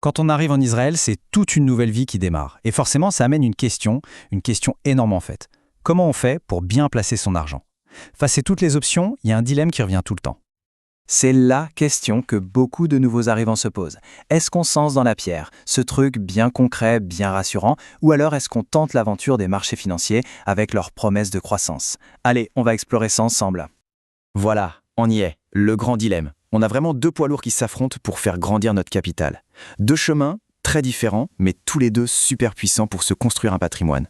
Quand on arrive en Israël, c'est toute une nouvelle vie qui démarre. Et forcément, ça amène une question énorme en fait. Comment on fait pour bien placer son argent? Face à toutes les options, il y a un dilemme qui revient tout le temps. C'est la question que beaucoup de nouveaux arrivants se posent. Est-ce qu'on se lance dans la pierre, ce truc bien concret, bien rassurant, ou alors est-ce qu'on tente l'aventure des marchés financiers avec leurs promesses de croissance? Allez, on va explorer ça ensemble. Voilà, on y est, le grand dilemme. On a vraiment deux poids lourds qui s'affrontent pour faire grandir notre capital. Deux chemins très différents, mais tous les deux super puissants pour se construire un patrimoine.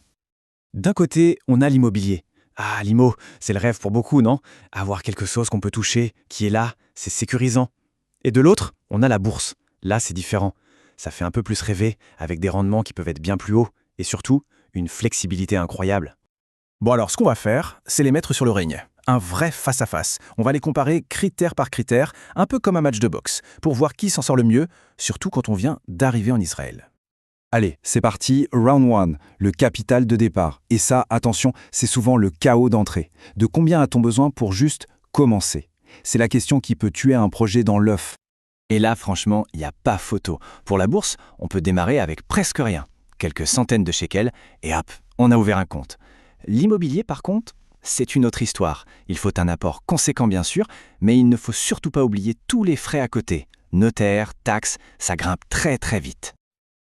D'un côté, on a l'immobilier. Ah, l'IMO, c'est le rêve pour beaucoup, non? Avoir quelque chose qu'on peut toucher, qui est là, c'est sécurisant. Et de l'autre, on a la bourse. Là, c'est différent. Ça fait un peu plus rêver, avec des rendements qui peuvent être bien plus hauts, et surtout, une flexibilité incroyable. Bon alors, ce qu'on va faire, c'est les mettre sur le ring. Un vrai face-à-face. On va les comparer critère par critère, un peu comme un match de boxe, pour voir qui s'en sort le mieux, surtout quand on vient d'arriver en Israël. Allez, c'est parti, round 1, le capital de départ. Et ça, attention, c'est souvent le chaos d'entrée. De combien a-t-on besoin pour juste commencer? C'est la question qui peut tuer un projet dans l'œuf. Et là, franchement, il n'y a pas photo. Pour la bourse, on peut démarrer avec presque rien. Quelques centaines de shekels, et hop, on a ouvert un compte. L'immobilier, par contre, c'est une autre histoire. Il faut un apport conséquent, bien sûr, mais il ne faut surtout pas oublier tous les frais à côté. Notaires, taxes, ça grimpe très très vite.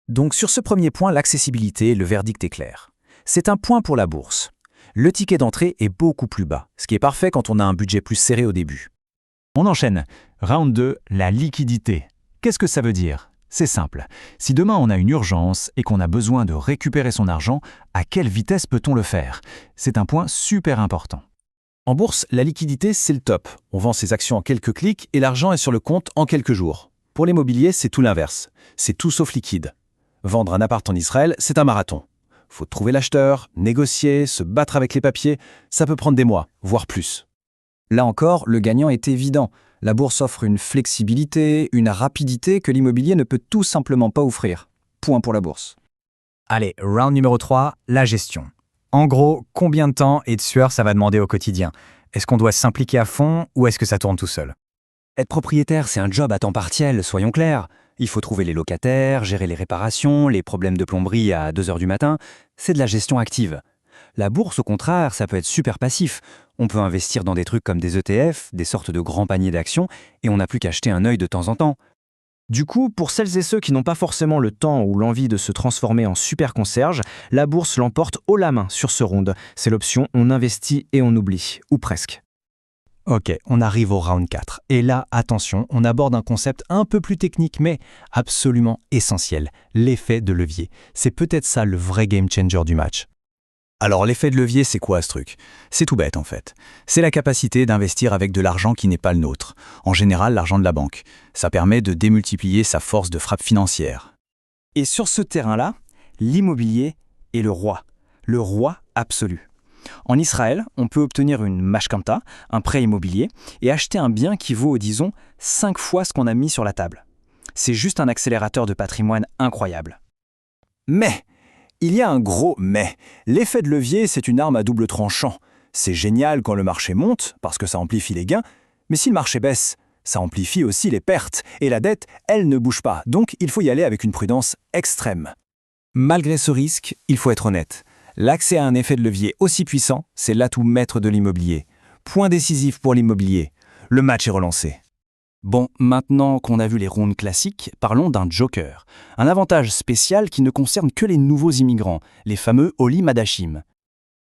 Donc sur ce premier point, l'accessibilité, le verdict est clair. C'est un point pour la bourse. Le ticket d'entrée est beaucoup plus bas, ce qui est parfait quand on a un budget plus serré au début. On enchaîne. Round 2, la liquidité. Qu'est-ce que ça veut dire? C'est simple. Si demain on a une urgence et qu'on a besoin de récupérer son argent, à quelle vitesse peut-on le faire? C'est un point super important. En bourse, la liquidité, c'est le top. On vend ses actions en quelques clics et l'argent est sur le compte en quelques jours. Pour l'immobilier, c'est tout l'inverse. C'est tout sauf liquide. Vendre un appart en Israël, c'est un marathon. Faut trouver l'acheteur, négocier, se battre avec les papiers, ça peut prendre des mois, voire plus. Là encore, le gagnant est évident. La bourse offre une flexibilité, une rapidité que l'immobilier ne peut tout simplement pas offrir. Point pour la bourse. Allez, round numéro 3, la gestion. En gros, combien de temps et de sueur ça va demander au quotidien? Est-ce qu'on doit s'impliquer à fond ou est-ce que ça tourne tout seul? Être propriétaire, c'est un job à temps partiel, soyons clairs. Il faut trouver les locataires, gérer les réparations, les problèmes de plomberie à 2 heures du matin. C'est de la gestion active. La bourse, au contraire, ça peut être super passif. On peut investir dans des trucs comme des ETF, des sortes de grands paniers d'actions, et on n'a plus qu'à jeter un œil de temps en temps. Du coup, pour celles et ceux qui n'ont pas forcément le temps ou l'envie de se transformer en super concierge, la bourse l'emporte haut la main sur ce round. C'est l'option on investit et on oublie, ou presque. Ok, on arrive au round 4. Et là, attention, on aborde un concept un peu plus technique, mais absolument essentiel, l'effet de levier. C'est peut-être ça le vrai game changer du match. Alors l'effet de levier, c'est quoi ce truc? C'est tout bête en fait. C'est la capacité d'investir avec de l'argent qui n'est pas le nôtre. En général, l'argent de la banque. Ça permet de démultiplier sa force de frappe financière. Et sur ce terrain-là, l'immobilier est le roi absolu. En Israël, on peut obtenir une mashkanta, un prêt immobilier, et acheter un bien qui vaut, disons, 5 fois ce qu'on a mis sur la table. C'est juste un accélérateur de patrimoine incroyable. Mais il y a un gros mais. L'effet de levier, c'est une arme à double tranchant. C'est génial quand le marché monte, parce que ça amplifie les gains, mais si le marché baisse, ça amplifie aussi les pertes, et la dette, elle ne bouge pas, donc il faut y aller avec une prudence extrême. Malgré ce risque, il faut être honnête. L'accès à un effet de levier aussi puissant, c'est l'atout maître de l'immobilier. Point décisif pour l'immobilier. Le match est relancé. Bon, maintenant qu'on a vu les rounds classiques, parlons d'un joker. Un avantage spécial qui ne concerne que les nouveaux immigrants, les fameux Olim Hadashim.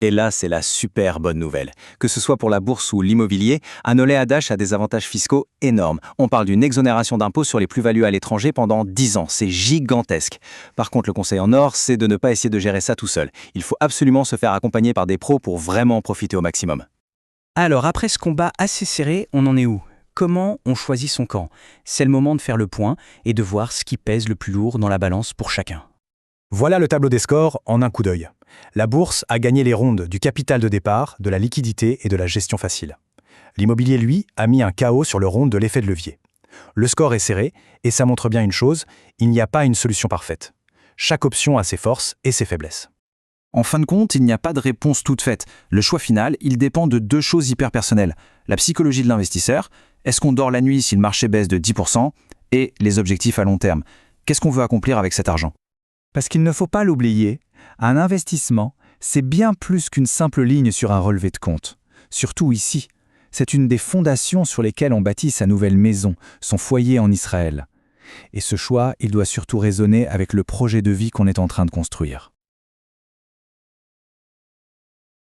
Et là, c'est la super bonne nouvelle. Que ce soit pour la bourse ou l'immobilier, un Olé Hadash a des avantages fiscaux énormes. On parle d'une exonération d'impôts sur les plus-values à l'étranger pendant 10 ans. C'est gigantesque. Par contre, le conseil en or, c'est de ne pas essayer de gérer ça tout seul. Il faut absolument se faire accompagner par des pros pour vraiment en profiter au maximum. Alors, après ce combat assez serré, on en est où? Comment on choisit son camp? C'est le moment de faire le point et de voir ce qui pèse le plus lourd dans la balance pour chacun. Voilà le tableau des scores en un coup d'œil. La bourse a gagné les rondes du capital de départ, de la liquidité et de la gestion facile. L'immobilier, lui, a mis un KO sur le round de l'effet de levier. Le score est serré et ça montre bien une chose, il n'y a pas une solution parfaite. Chaque option a ses forces et ses faiblesses. En fin de compte, il n'y a pas de réponse toute faite. Le choix final, il dépend de deux choses hyper personnelles. La psychologie de l'investisseur, est-ce qu'on dort la nuit si le marché baisse de 10%, et les objectifs à long terme. Qu'est-ce qu'on veut accomplir avec cet argent? Parce qu'il ne faut pas l'oublier, un investissement, c'est bien plus qu'une simple ligne sur un relevé de compte. Surtout ici, c'est une des fondations sur lesquelles on bâtit sa nouvelle maison, son foyer en Israël. Et ce choix, il doit surtout résonner avec le projet de vie qu'on est en train de construire.